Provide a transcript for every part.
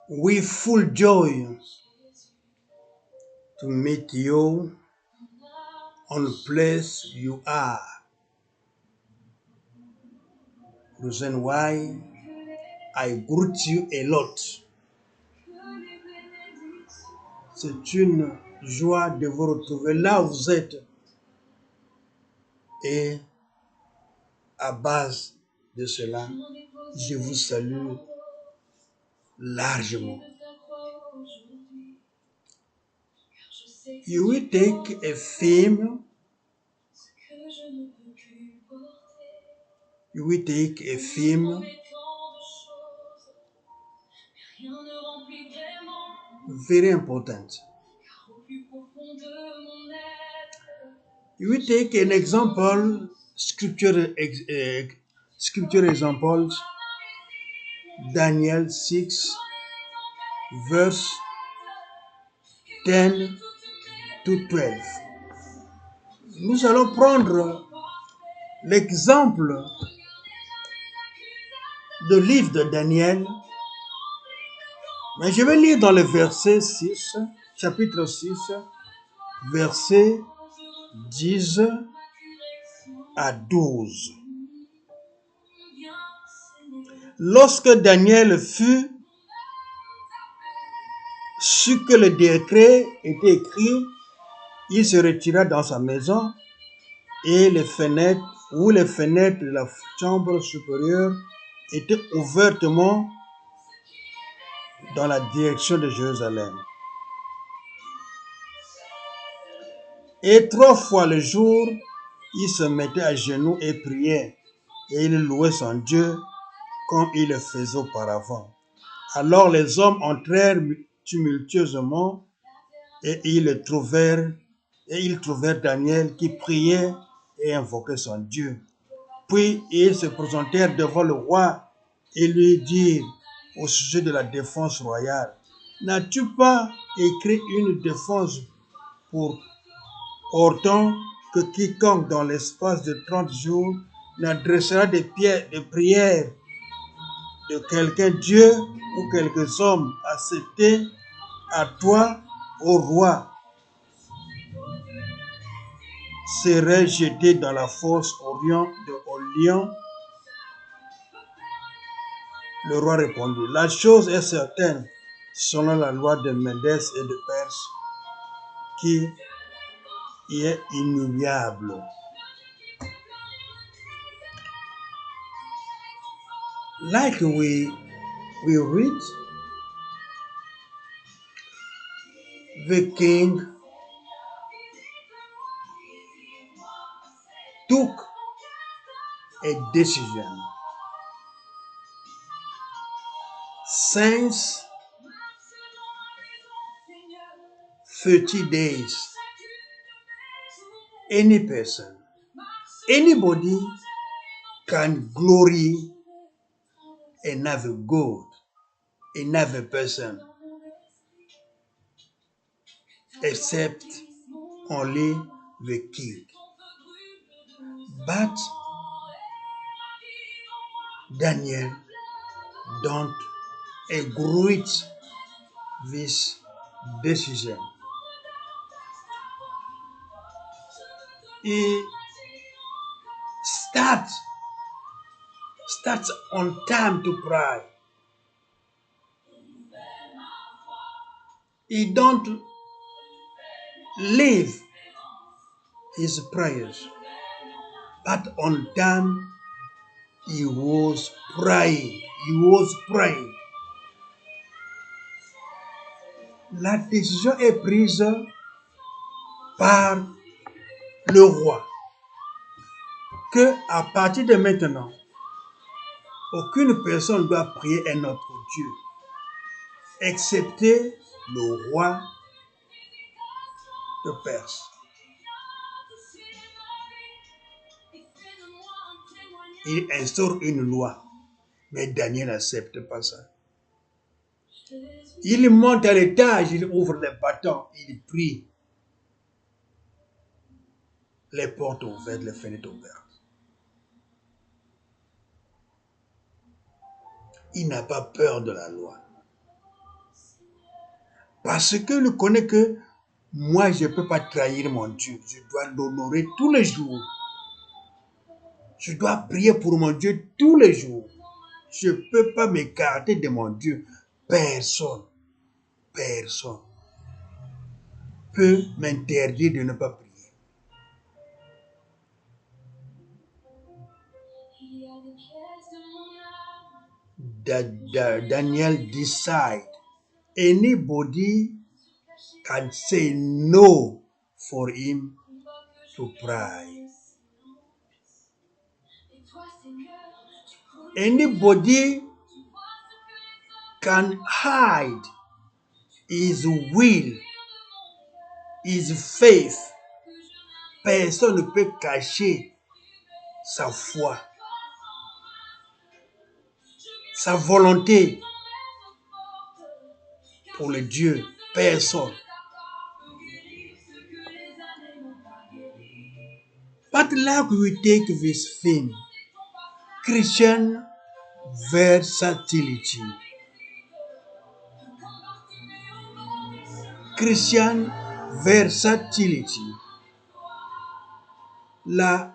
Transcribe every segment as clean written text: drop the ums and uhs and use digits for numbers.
with full joy to meet you on the place you are. Reason why I greet you a lot. C'est une joie de vous retrouver là où vous êtes. Et à base de cela, je vous salue largement. You will take a film. You will take a film very important. You will take an example, scripture examples, Daniel 6, verse 10 to 12. Nous allons prendre l'exemple du livre de Daniel, mais je vais lire dans le verset 6, chapitre 6, verset 10 à 12. Lorsque Daniel fut su que le décret était écrit, il se retira dans sa maison et les fenêtres de la chambre supérieure étaient ouvertement dans la direction de Jérusalem. Et 3 fois le jour, il se mettait à genoux et priait, et il louait son Dieu comme il le faisait auparavant. Alors les hommes entrèrent tumultueusement et ils trouvèrent Daniel qui priait et invoquait son Dieu. Puis ils se présentèrent devant le roi et lui dirent au sujet de la défense royale: n'as-tu pas écrit une défense pour autant que quiconque dans l'espace de 30 jours n'adressera des prières de quelqu'un Dieu ou quelques hommes acceptés à toi, ô roi, serait jeté dans la fosse au lion? Le roi répondit: la chose est certaine, selon la loi de Médès et de Perse, qui est inoubliable. Like we read, the king took a decision. Since 30 days, any person, anybody can glory another God, another person, except only the king. But Daniel don't agree with this decision. He starts on time to pray. He don't leave his prayers, but on time he was praying. La décision est prise par le roi que à partir de maintenant, aucune personne ne doit prier un autre Dieu, excepté le roi de Perse. Il instaure une loi, mais Daniel n'accepte pas ça. Il monte à l'étage, il ouvre les bâtons, il prie. Les portes ouvertes, les fenêtres ouvertes. Il n'a pas peur de la loi. Parce qu'il connaît que moi, je ne peux pas trahir mon Dieu. Je dois l'honorer tous les jours. Je dois prier pour mon Dieu tous les jours. Je ne peux pas m'écarter de mon Dieu. Personne peut m'interdire de ne pas prier. Daniel decide. Anybody can say no for him to pray. Anybody can hide his will, his faith. Personne ne peut cacher sa foi, sa volonté pour le Dieu. Personne. But like we take this theme, Christian versatility. Christian versatility. La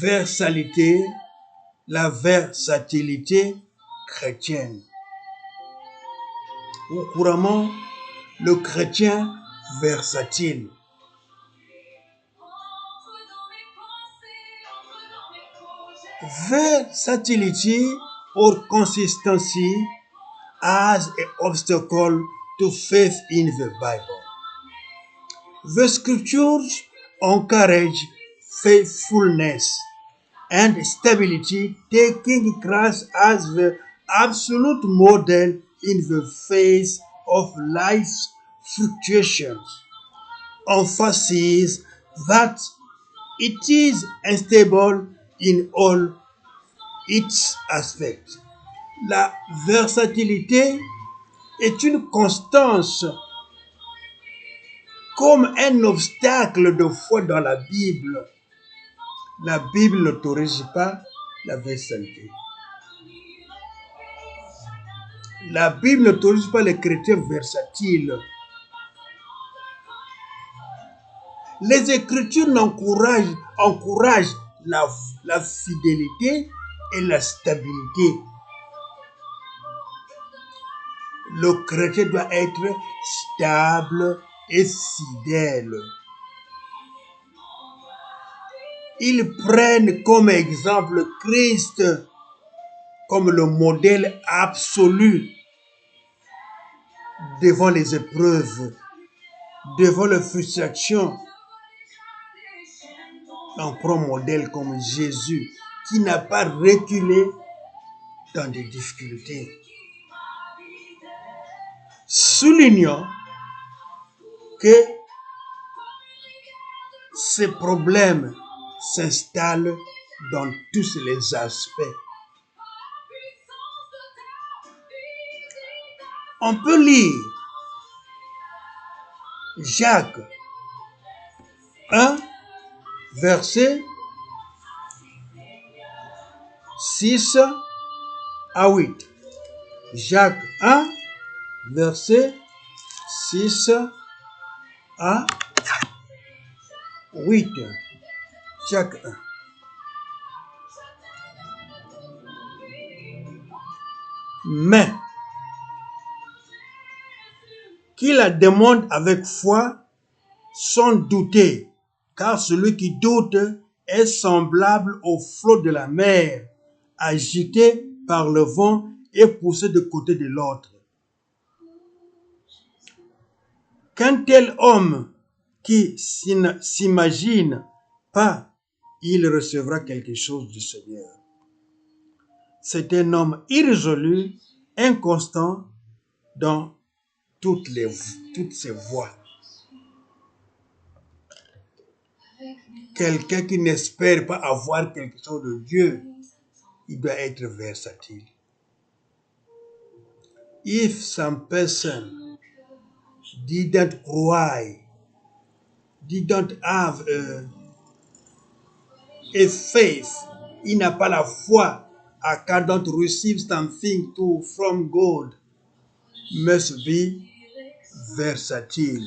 versatilité chrétienne. Ou couramment, le chrétien versatile. Versatility or consistency as an obstacle to faith in the Bible. The scriptures encourage faithfulness and stability, taking Christ as the absolute model in the face of life's fluctuations. Emphasis that it is unstable in all its aspects. La versatilité est une constance comme un obstacle de foi dans la Bible. La Bible n'autorise pas la versatilité. La Bible n'autorise pas les chrétiens versatiles. Les Écritures encouragent la fidélité et la stabilité. Le chrétien doit être stable et fidèle. Ils prennent comme exemple Christ comme le modèle absolu devant les épreuves, devant les frustrations. On prend un modèle comme Jésus qui n'a pas reculé dans des difficultés. Soulignons que ces problèmes s'installent dans tous les aspects. On peut lire Jacques 1, verset 6 à 8. Jacques 1, verset 6 à 8. Jacques 1. Mais qui la demande avec foi sans douter, car celui qui doute est semblable au flot de la mer, agité par le vent et poussé de côté de l'autre. Qu'un tel homme qui s'imagine pas, il recevra quelque chose du Seigneur. C'est un homme irrésolu, inconstant dans toutes ses voies. Quelqu'un qui n'espère pas avoir quelque chose de Dieu, il doit être versatile. If some person didn't cry, didn't have a faith, il n'a pas la foi, I cannot receive something from God, must be versatile.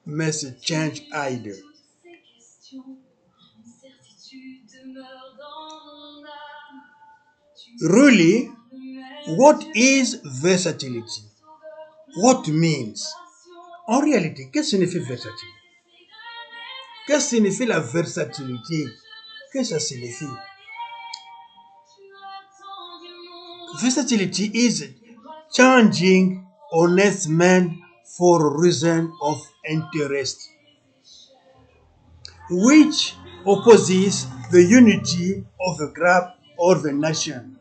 Mais ce change either. Really, what is versatility? What means? En réalité, qu'est-ce que signifie versatilité? Qu'est-ce que signifie la versatilité? Qu'est-ce que ça signifie? Versatility is changing honest men for reason of interest, which opposes the unity of the group or the nation,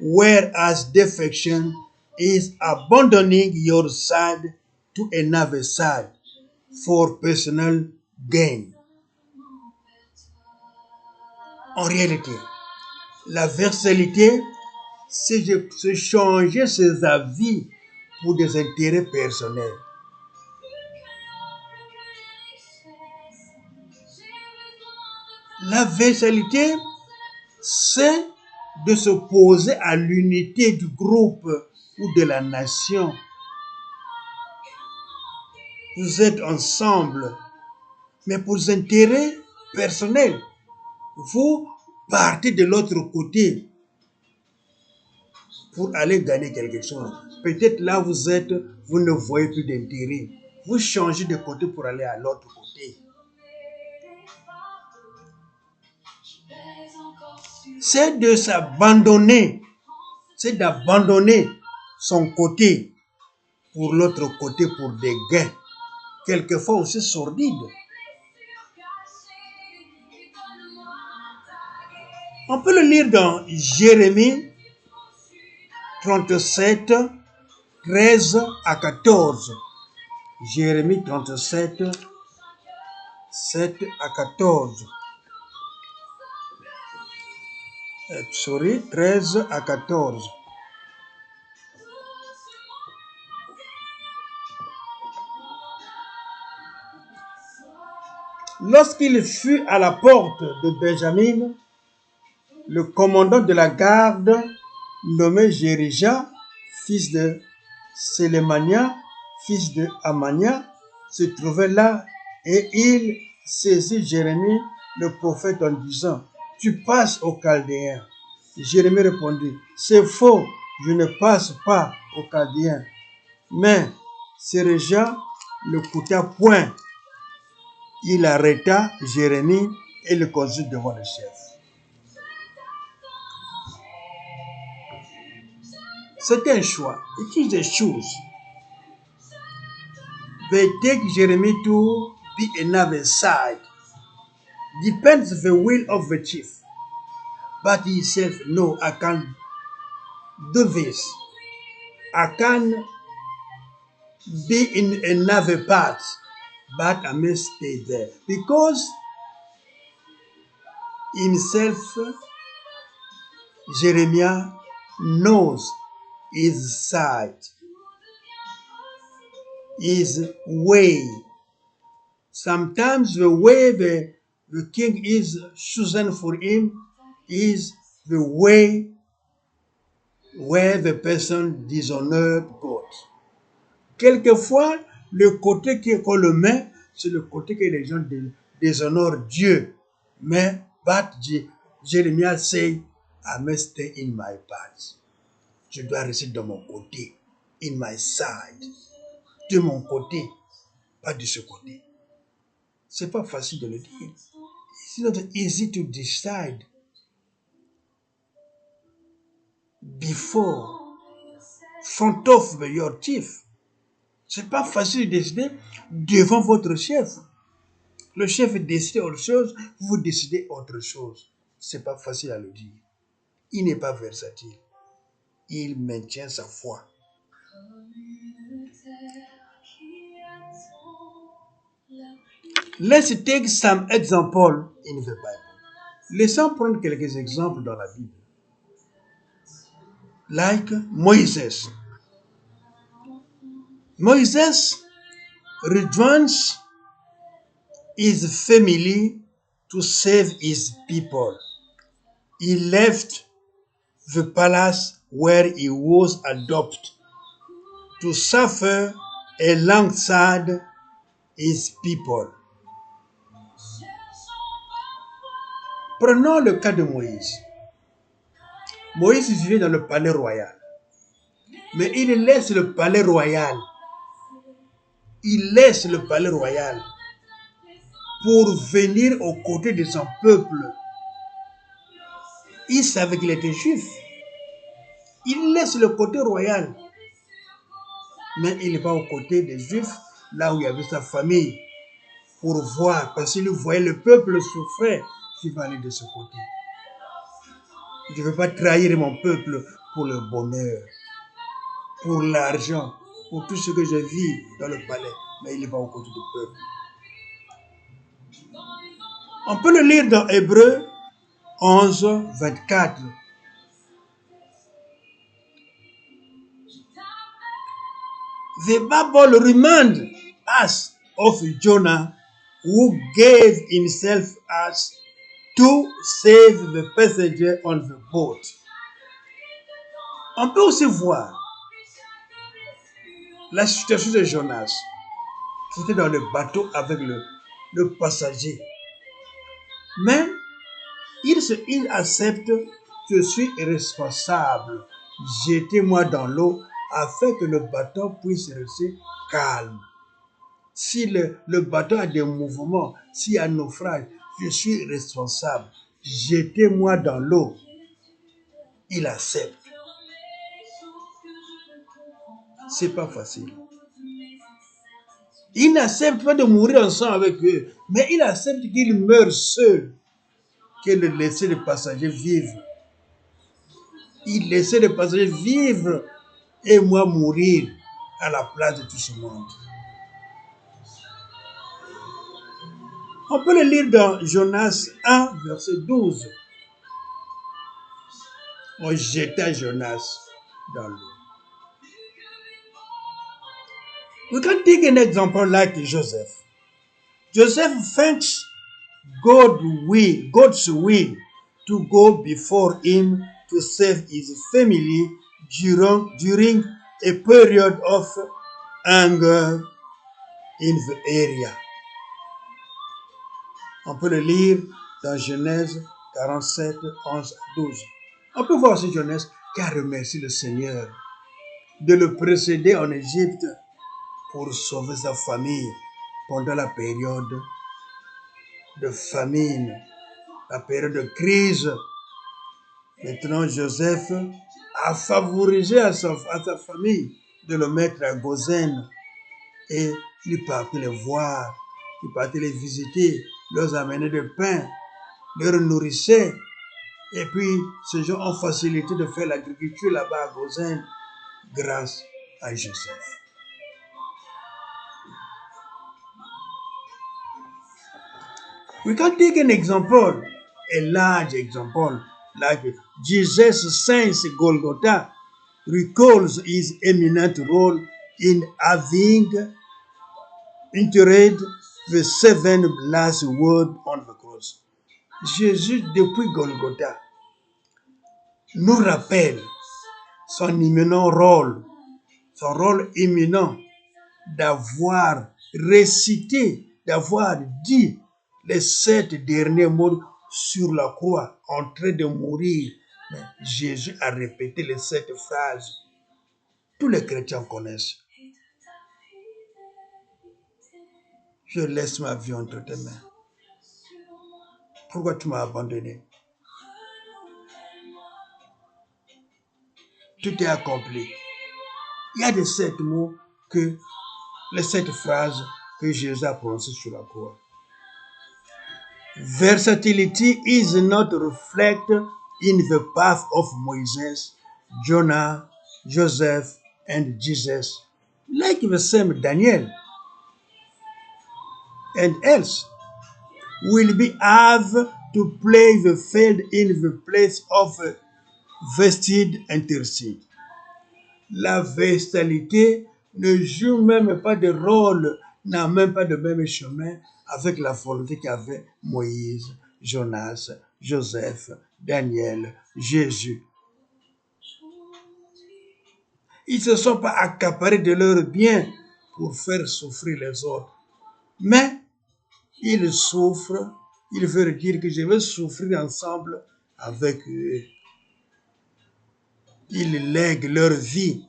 whereas defection is abandoning your side to another side for personal gain. En réalité, la versatilité, c'est de changer ses avis pour des intérêts personnels. La versatilité, c'est de s'opposer à l'unité du groupe ou de la nation. Vous êtes ensemble, mais pour des intérêts personnels. Vous partez de l'autre côté pour aller gagner quelque chose. Peut-être là vous êtes, vous ne voyez plus d'intérêt. Vous changez de côté pour aller à l'autre côté. C'est de s'abandonner. C'est d'abandonner son côté pour l'autre côté pour des gains. Quelquefois aussi sordides. On peut le lire dans Jérémie 37, 13 à 14. Jérémie 37, 7 à 14. 13 à 14. Lorsqu'il fut à la porte de Benjamin, le commandant de la garde, nommé Jérija, fils de Sélémania, fils de Amania, se trouvait là et il saisit Jérémie, le prophète, en disant: « Tu passes aux Chaldéens. » Jérémie répondit: « C'est faux, je ne passe pas aux Chaldéens. » Mais Séréja le coûta point. Il arrêta Jérémie et le conduisit devant le chef. C'est un choix. It is a choose. They take Jeremy to be another side. Depends the will of the chief. But he says, no, I can't do this. I can be in another part, but I must stay there. Because himself, Jeremiah knows his side, his way. Sometimes the way the king is chosen for him is the way where the person dishonors God. Quelquefois, le côté qu'on le met, c'est le côté que les gens déshonorent Dieu. Mais, but Jeremiah say, I must stay in my part. Je dois rester de mon côté, in my side. De mon côté, pas de ce côté. C'est pas facile de le dire. It's not easy to decide before front of your chief. C'est pas facile de décider devant votre chef. Le chef décide autre chose, vous décidez autre chose. C'est pas facile à le dire. Il n'est pas versatile. Il maintient sa foi. Let's take some examples in the Bible. Laissons prendre quelques exemples dans la Bible. Like Moses. Moses rejoins his family to save his people. He left the palace where he was adopted to suffer alongside his people. Prenons le cas de Moïse. Moïse vivait dans le palais royal. Mais il laisse le palais royal. Il laisse le palais royal pour venir aux côtés de son peuple. Il savait qu'il était juif. Il laisse le côté royal. Mais il va aux côtés des juifs, là où il y avait sa famille, pour voir, parce qu'il voyait le peuple souffrir, il va aller de ce côté. Je ne veux pas trahir mon peuple pour le bonheur, pour l'argent, pour tout ce que je vis dans le palais. Mais il va aux côtés du peuple. On peut le lire dans Hébreux 11, 24. The Bible reminds us of Jonah, who gave himself as to save the passenger on the boat. On peut aussi voir la situation de Jonas, qui était dans le bateau avec le passager. Mais il accepte, je suis responsable, jetez-moi dans l'eau afin que le bateau puisse rester calme. Si le bateau a des mouvements, s'il y a un naufrage, je suis responsable, jetez-moi dans l'eau. Il accepte. C'est pas facile. Il n'accepte pas de mourir ensemble avec eux, mais il accepte qu'il meure seul, que de laisser les passagers vivre. Il laissait les passagers vivre et moi mourir à la place de tout ce monde. On peut le lire dans Jonas 1, verset 12. On jeta Jonas dans l'eau. We can take an example like Joseph. Joseph thanks God's will to go before him to save his family during a period of hunger in the area. On peut le lire dans Genèse 47, 11 à 12. On peut voir aussi Jonas qui a remercié le Seigneur de le précéder en Égypte pour sauver sa famille pendant la période de famine, la période de crise. Maintenant, Joseph a favorisé à sa famille de le mettre à Goshen et il partait les voir, il partait les visiter, leur amener du pain, leur nourrissait. Et puis, ces gens ont facilité de faire l'agriculture là-bas à Goshen grâce à Joseph. We can take an example, a large example, like Jesus' saints Golgotha recalls his eminent role in having uttered the 7 last words on the cross. Jésus, depuis Golgotha, nous rappelle son imminent rôle, son rôle imminent d'avoir récité, d'avoir dit les 7 derniers mots sur la croix, en train de mourir. Mais Jésus a répété les 7 phrases. Tous les chrétiens connaissent. Je laisse ma vie entre tes mains. Pourquoi tu m'as abandonné? Tout est accompli. Il y a des 7 mots les 7 phrases que Jésus a prononcées sur la croix. Versatility is not reflected in the path of Moses, Jonah, Joseph, and Jesus, like the same Daniel and else will be have to play the field in the place of vested intercede. La versatilité ne joue même pas de rôle, n'a même pas de même chemin avec la volonté qu'avaient Moïse, Jonas, Joseph, Daniel, Jésus. Ils ne se sont pas accaparés de leurs biens pour faire souffrir les autres. Mais ils souffrent, ils veulent dire que je vais souffrir ensemble avec eux. Ils lèguent leur vie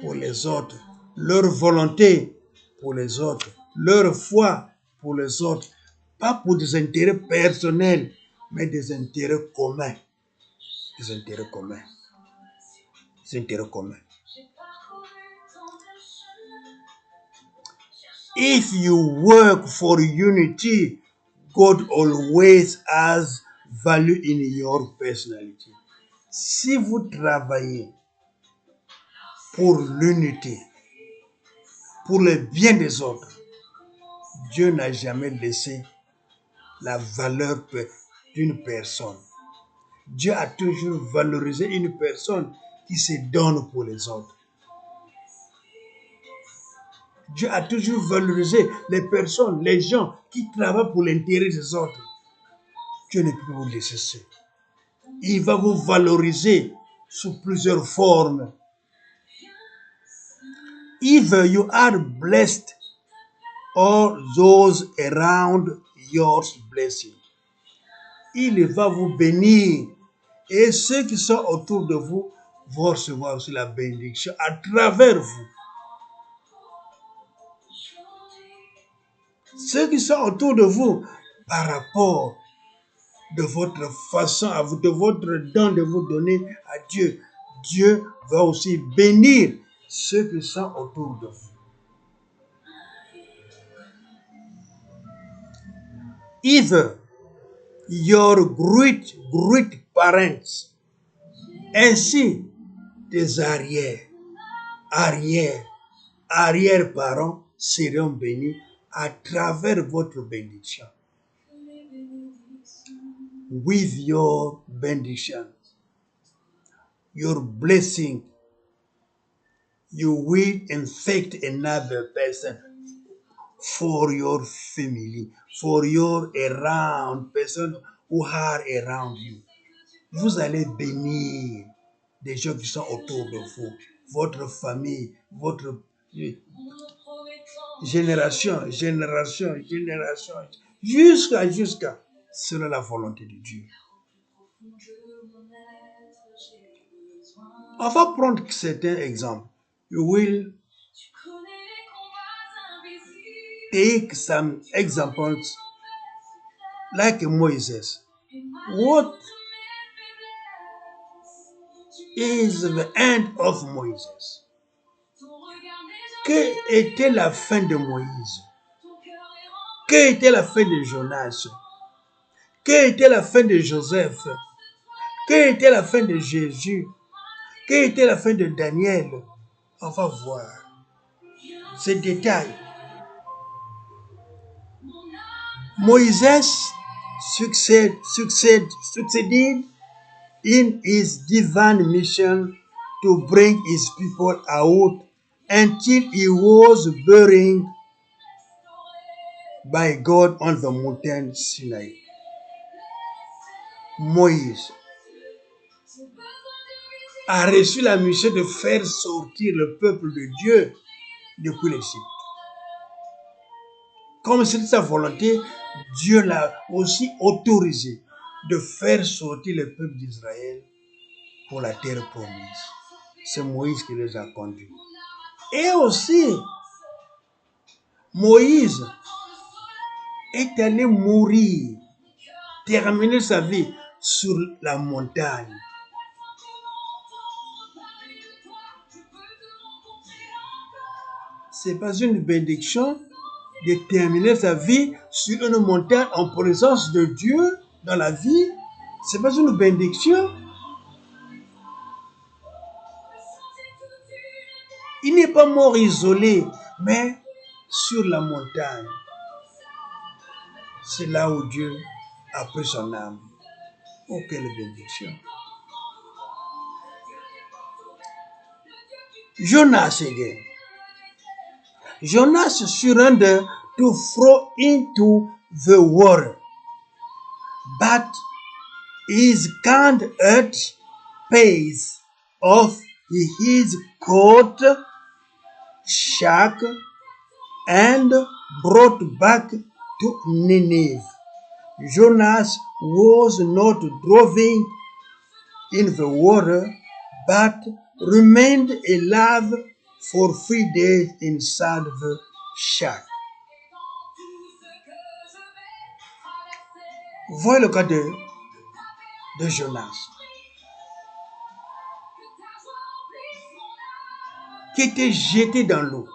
pour les autres, leur volonté pour les autres, leur foi pour les autres, pas pour des intérêts personnels, mais des intérêts communs. Des intérêts communs. Des intérêts communs. If you work for unity, God always has value in your personality. Si vous travaillez pour l'unité, pour le bien des autres, Dieu n'a jamais laissé la valeur d'une personne. Dieu a toujours valorisé une personne qui se donne pour les autres. Dieu a toujours valorisé les personnes, les gens qui travaillent pour l'intérêt des autres. Dieu ne peut pas vous laisser seul. Il va vous valoriser sous plusieurs formes. If you are blessed, all those around yours blessing. Il va vous bénir. Et ceux qui sont autour de vous vont recevoir aussi la bénédiction à travers vous. Ceux qui sont autour de vous, par rapport de votre façon, de votre don de vous donner à Dieu, Dieu va aussi bénir ceux qui sont autour de vous. Either your great parents, ainsi tes arrière-parents seront bénis à travers votre bénédiction. With your benediction, your blessing, you will infect another person for your family, for your around person who are around you. Vous allez bénir des gens qui sont autour de vous, votre famille, votre génération, jusqu'à, selon la volonté de Dieu. On va prendre certains exemples. You will take some examples like Moses. What is the end of Moses? Quelle était la fin de Moïse? Quelle était la fin de Jonas? Quelle était la fin de Joseph? Quelle était la fin de Jésus? Quelle était la fin de Daniel? On va voir ces détails. Moïse succeeded in his divine mission to bring his people out until he was buried by God on the mountain Sinai. Moïse a reçu la mission de faire sortir le peuple de Dieu depuis l'Égypte. Comme c'était sa volonté, Dieu l'a aussi autorisé de faire sortir le peuple d'Israël pour la terre promise. C'est Moïse qui les a conduits. Et aussi, Moïse est allé mourir, terminer sa vie sur la montagne. Ce n'est pas une bénédiction de terminer sa vie sur une montagne en présence de Dieu dans la vie. Ce n'est pas une bénédiction. Il n'est pas mort isolé, mais sur la montagne. C'est là où Dieu a pris son âme. Oh, quelle bénédiction. Jonas again. Jonas surrendered to throw into the water, but his kind earth pays of his coat, shack, and brought back to Nineveh. Jonas was not driven in the water, but remained alive for 3 days inside the shack. Voyez le cas de Jonas, qui était jeté dans l'eau.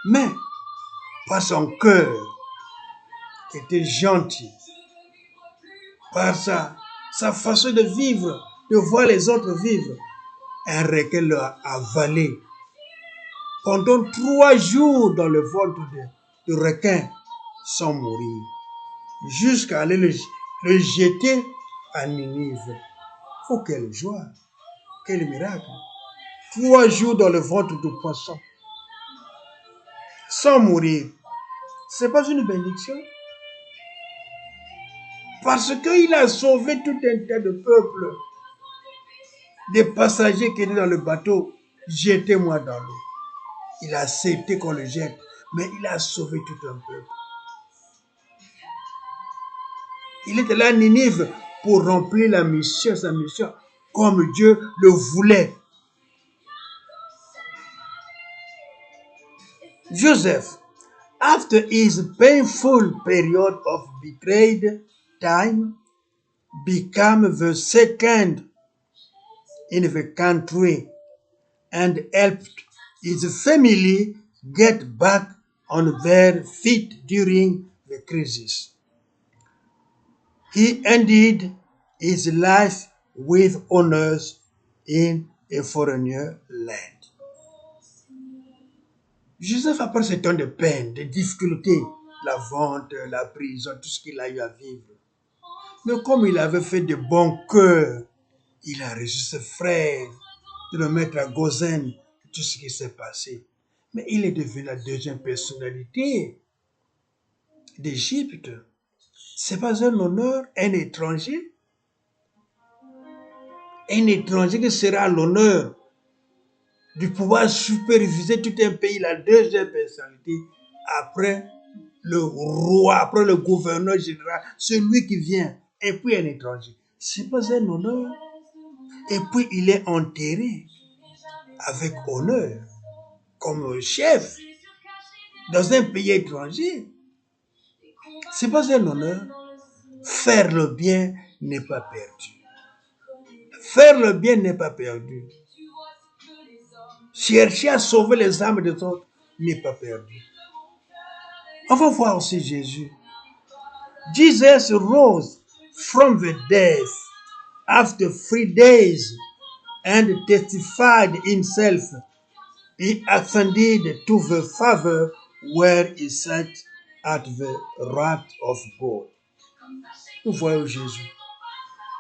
Mais par son cœur, qui était gentil, par sa façon de vivre, de voir les autres vivre, un requin l'a avalé. Pendant 3 jours dans le ventre de requin sans mourir, jusqu'à aller le jeter à Ninive. Oh, quelle joie, quel miracle! 3 jours dans le ventre du poisson, sans mourir. C'est pas une bénédiction? Parce qu'il a sauvé tout un tas de peuples, des passagers qui étaient dans le bateau. Jetez-moi dans l'eau. Il a accepté qu'on le jette, mais il a sauvé tout un peuple. Il était là à Ninive pour remplir sa mission, comme Dieu le voulait. Joseph, after his painful period of betrayed time, became the second in the country and helped his family get back on their feet during the crisis. He ended his life with honors in a foreign land. Joseph, après ce temps de peine, de difficultés, la vente, la prison, tout ce qu'il a eu à vivre, mais comme il avait fait de bon cœur, il a reçu ses frères, de le mettre à Gozen, tout ce qui s'est passé. Mais il est devenu la deuxième personnalité d'Égypte. C'est pas un honneur, un étranger qui sera à l'honneur du pouvoir superviser tout un pays, la deuxième personnalité, après le roi, après le gouverneur général, celui qui vient, et puis un étranger. C'est pas un honneur. Et puis il est enterré avec honneur, comme chef, dans un pays étranger. C'est pas un honneur. Faire le bien n'est pas perdu. Faire le bien n'est pas perdu. Chercher à sauver les âmes des autres n'est pas perdu. On va voir aussi Jésus. Jesus rose from the dead after 3 days and testified himself. He ascended to the Father where he sat at the right of God. Nous voyons Jésus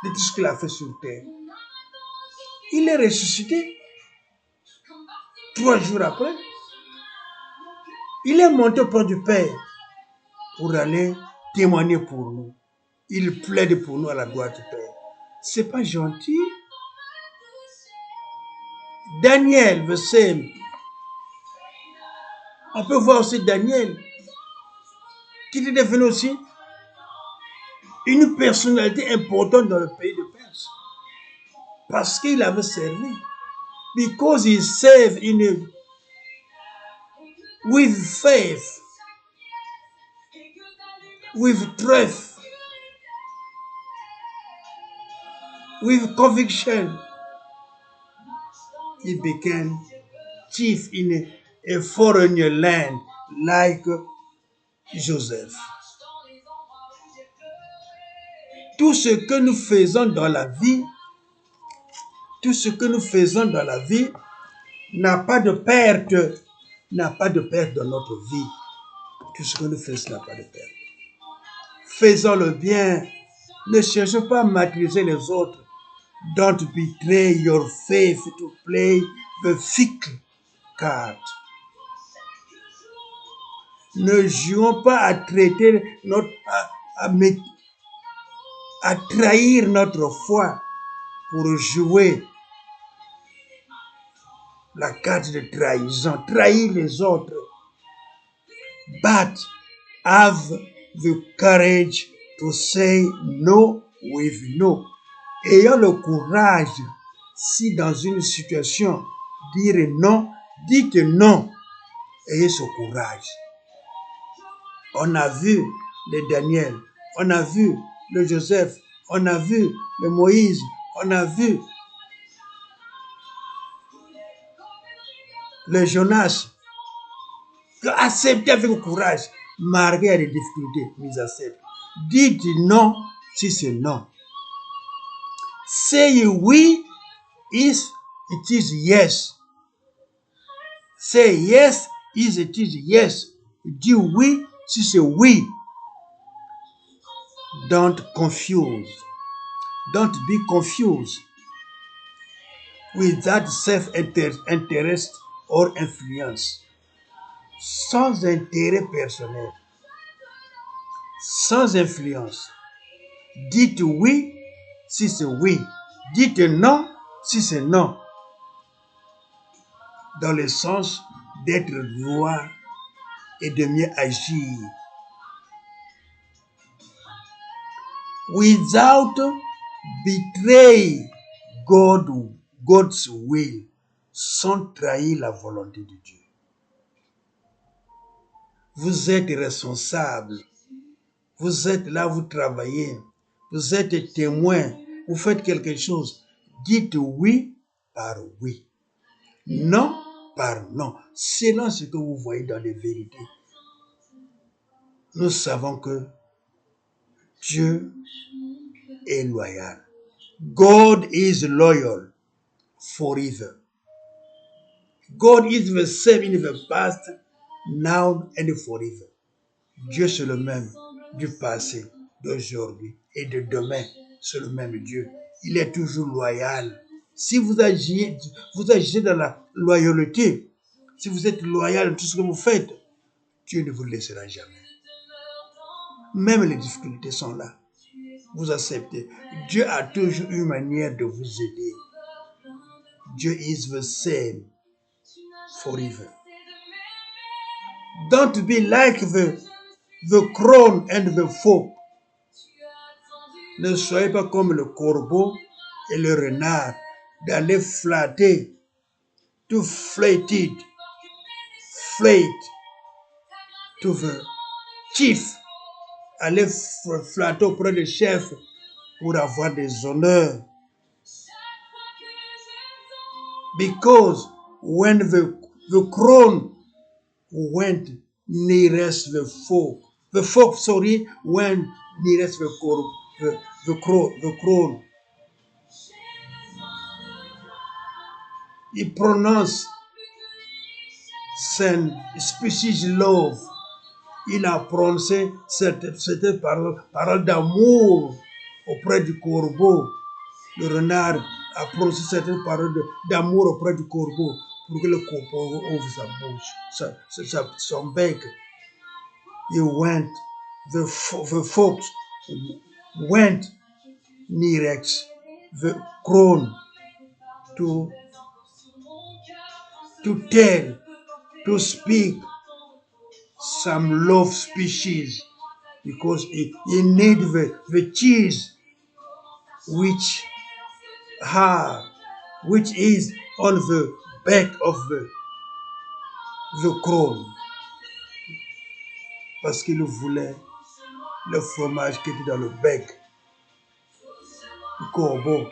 de tout ce qu'il a fait sur terre. Il est ressuscité 3 jours après. Il est monté auprès du Père pour aller témoigner pour nous. Il plaide pour nous à la droite du Père. C'est pas gentil? Daniel, the same. On peut voir aussi Daniel, qui est devenu aussi une personnalité importante dans le pays de Perse. Parce qu'il avait servi. Because he served with faith, with truth, with conviction. He became chief in a foreign land like Joseph. Tout ce que nous faisons dans la vie, n'a pas de perte dans notre vie. Tout ce que nous faisons n'a pas de perte. Faisons le bien. Ne cherchez pas à maîtriser les autres. Don't betray your faith to play the fickle card. Ne jouons pas à traiter à trahir notre foi pour jouer la carte de trahison, trahir les autres. But have the courage to say no with no. Ayant le courage, si dans une situation, dire non, dites non. Ayez ce courage. On a vu le Daniel, on a vu le Joseph, on a vu le Moïse, on a vu le Jonas. Acceptez avec courage, malgré les difficultés, mais acceptez. Dites non si c'est non. Say oui if it is yes. Say yes if it is yes. Dis oui si c'est oui. Don't confuse. Don't be confused with that self-interest or influence. Sans intérêt personnel, sans influence. Dites oui si c'est oui. Dites non si c'est non. Dans le sens d'être droit et de mieux agir. Without betray God's will, sans trahir la volonté de Dieu. Vous êtes responsable. Vous êtes là, vous travaillez. Vous êtes témoin. Vous faites quelque chose. Dites oui par oui. Non par non. Selon ce que vous voyez dans les vérités. Nous savons que Dieu est loyal. God is loyal forever. God is the same in the past, now and forever. Dieu c'est le même du passé, d'aujourd'hui et de demain. C'est le même Dieu. Il est toujours loyal. Si vous agissez dans la loyauté, si vous êtes loyal dans tout ce que vous faites, Dieu ne vous laissera jamais. Même les difficultés sont là. Vous acceptez. Dieu a toujours une manière de vous aider. Dieu is the same forever. Don't be like the crow and the fox. Ne soyez pas comme le corbeau et le renard, d'aller flatter, to flate to the chief, aller flatter auprès du chef pour avoir des honneurs. Because when the crow went nearest the fox went nearest the crow. Il prononce son species love. Il a prononcé cette parole d'amour auprès du corbeau. Le renard a prononcé cette parole d'amour auprès du corbeau pour que le corbeau ouvre sa bouche, son bec. He went, the fox went nearest the crow to tell, to speak some love species because he need the cheese which is on the back of the crow parce qu'il voulait le fromage qui était dans le bec du corbeau.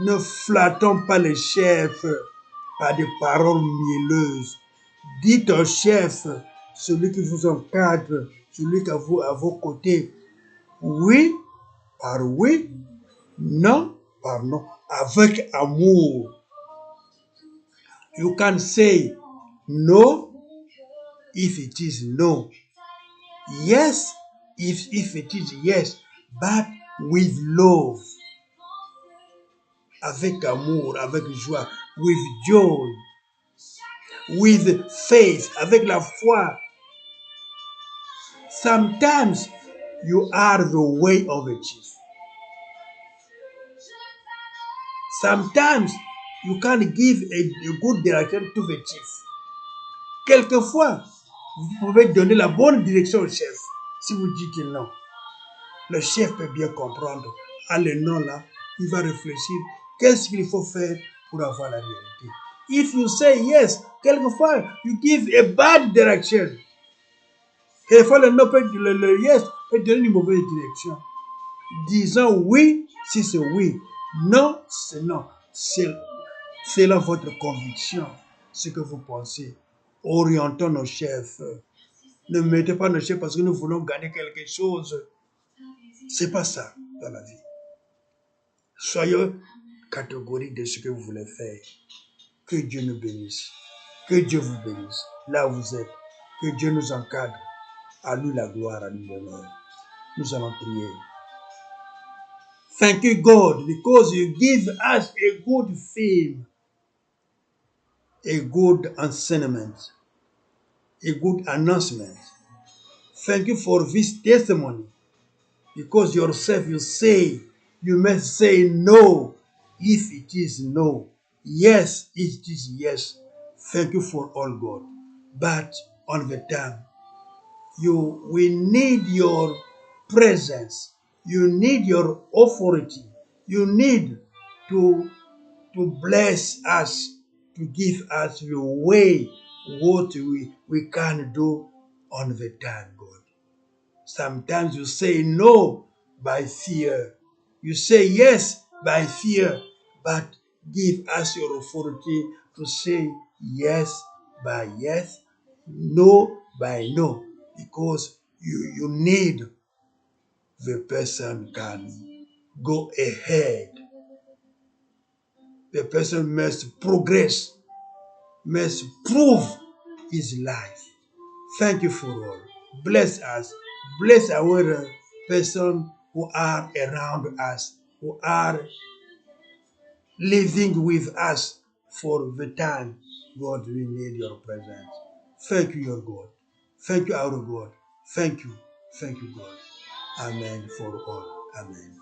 Ne flattons pas les chefs par des paroles mielleuses. Dites au chef, celui qui vous encadre, celui qui est à vos côtés, oui par oui, non par non, avec amour. You can say no if it is no. Yes if it is yes, but with love. Avec amour, avec joie, with joy, with faith, avec la foi. Sometimes you are the way of a chief. Sometimes You can't give a good direction to the chief. Quelquefois, vous pouvez donner la bonne direction au chef. Si vous dites non, le chef peut bien comprendre. À le non là, il va réfléchir. Qu'est-ce qu'il faut faire pour avoir la réalité? If you say yes, quelquefois, you give a bad direction. Quelquefois, le non peut, le yes peut donner une mauvaise direction. Disons oui si c'est oui. Non, c'est non. C'est selon votre conviction, ce que vous pensez. Orientons nos chefs. Ne mettez pas nos chefs parce que nous voulons gagner quelque chose. C'est pas ça dans la vie. Soyez catégoriques de ce que vous voulez faire. Que Dieu nous bénisse. Que Dieu vous bénisse. Là où vous êtes. Que Dieu nous encadre. À lui la gloire, à lui l'honneur. Nous allons prier. Thank you, God, because you give us a good theme, a good enseignement, a good announcement. Thank you for this testimony, because yourself you say, you must say no if it is no, yes if it is yes. Thank you for all, God. But on the time, we need your presence. You need your authority. You need to bless us, to give us the way what we can do on the time, God. Sometimes you say no by fear. You say yes by fear, but give us your authority to say yes by yes, no by no, because you need the person can go ahead. The person must progress, must prove his life. Thank you for all. Bless us. Bless our person who are around us, who are living with us for the time. God, we need your presence. Thank you, your God. Thank you, our God. Thank you. Thank you, God. Amen for all. Amen.